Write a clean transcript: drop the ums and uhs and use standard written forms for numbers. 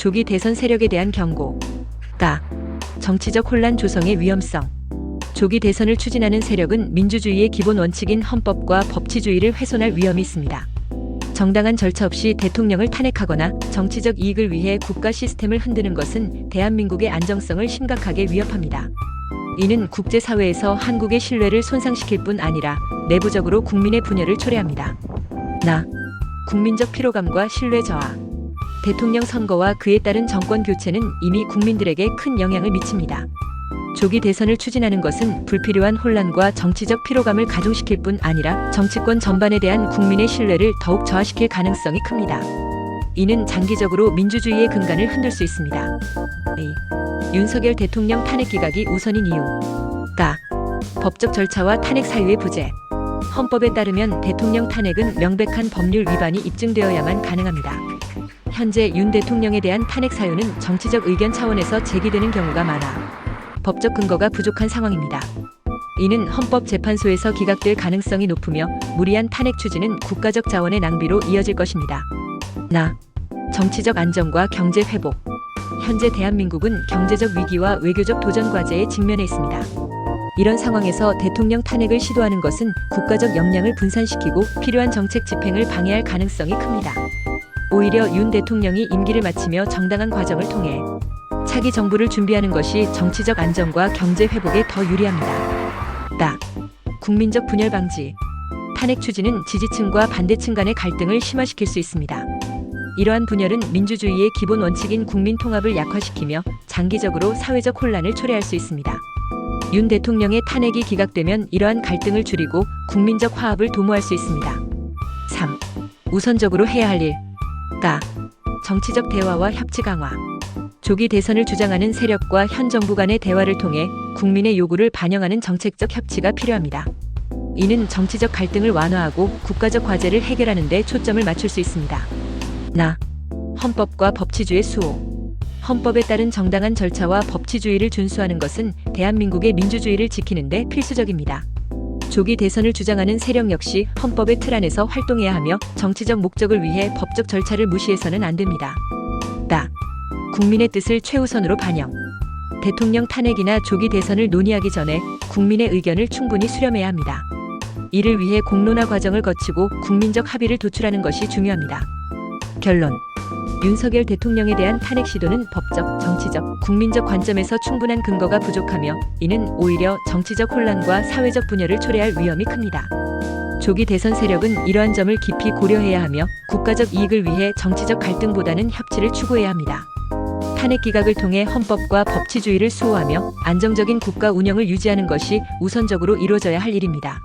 조기 대선 세력에 대한 경고. 가. 정치적 혼란 조성의 위험성. 조기 대선을 추진하는 세력은 민주주의의 기본 원칙인 헌법과 법치주의를 훼손할 위험이 있습니다. 정당한 절차 없이 대통령을 탄핵하거나 정치적 이익을 위해 국가 시스템을 흔드는 것은 대한민국의 안정성을 심각하게 위협합니다. 이는 국제사회에서 한국의 신뢰를 손상시킬 뿐 아니라 내부적으로 국민의 분열을 초래합니다. 국민적 피로감과 신뢰 저하. 대통령 선거와 그에 따른 정권 교체는 이미 국민들에게 큰 영향을 미칩니다. 조기 대선을 추진하는 것은 불필요한 혼란과 정치적 피로감을 가중시킬 뿐 아니라 정치권 전반에 대한 국민의 신뢰를 더욱 저하시킬 가능성이 큽니다. 이는 장기적으로 민주주의의 근간을 흔들 수 있습니다. 윤석열 대통령 탄핵 기각이 우선인 이유. 가. 법적 절차와 탄핵 사유의 부재. 헌법에 따르면 대통령 탄핵은 명백한 법률 위반이 입증되어야만 가능합니다. 현재 윤 대통령에 대한 탄핵 사유는 정치적 의견 차원에서 제기되는 경우가 많아 법적 근거가 부족한 상황입니다. 이는 헌법재판소에서 기각될 가능성이 높으며 무리한 탄핵 추진은 국가적 자원의 낭비로 이어질 것입니다. 정치적 안정과 경제 회복. 현재 대한민국은 경제적 위기와 외교적 도전 과제에 직면해 있습니다. 이런 상황에서 대통령 탄핵을 시도하는 것은 국가적 역량을 분산시키고 필요한 정책 집행을 방해할 가능성이 큽니다. 오히려 윤 대통령이 임기를 마치며 정당한 과정을 통해 차기 정부를 준비하는 것이 정치적 안정과 경제 회복에 더 유리합니다. 국민적 분열 방지. 탄핵 추진은 지지층과 반대층 간의 갈등을 심화시킬 수 있습니다. 이러한 분열은 민주주의의 기본 원칙인 국민 통합을 약화시키며 장기적으로 사회적 혼란을 초래할 수 있습니다. 윤 대통령의 탄핵이 기각되면 이러한 갈등을 줄이고 국민적 화합을 도모할 수 있습니다. 우선적으로 해야 할 일. 가. 정치적 대화와 협치 강화. 조기 대선을 주장하는 세력과 현 정부 간의 대화를 통해 국민의 요구를 반영하는 정책적 협치가 필요합니다. 이는 정치적 갈등을 완화하고 국가적 과제를 해결하는 데 초점을 맞출 수 있습니다. 헌법과 법치주의 수호. 헌법에 따른 정당한 절차와 법치주의를 준수하는 것은 대한민국의 민주주의를 지키는 데 필수적입니다. 조기 대선을 주장하는 세력 역시 헌법의 틀 안에서 활동해야 하며 정치적 목적을 위해 법적 절차를 무시해서는 안 됩니다. 국민의 뜻을 최우선으로 반영. 대통령 탄핵이나 조기 대선을 논의하기 전에 국민의 의견을 충분히 수렴해야 합니다. 이를 위해 공론화 과정을 거치고 국민적 합의를 도출하는 것이 중요합니다. 결론. 윤석열 대통령에 대한 탄핵 시도는 법적, 정치적, 국민적 관점에서 충분한 근거가 부족하며 이는 오히려 정치적 혼란과 사회적 분열을 초래할 위험이 큽니다. 조기 대선 세력은 이러한 점을 깊이 고려해야 하며 국가적 이익을 위해 정치적 갈등보다는 협치를 추구해야 합니다. 탄핵 기각을 통해 헌법과 법치주의를 수호하며 안정적인 국가 운영을 유지하는 것이 우선적으로 이루어져야 할 일입니다.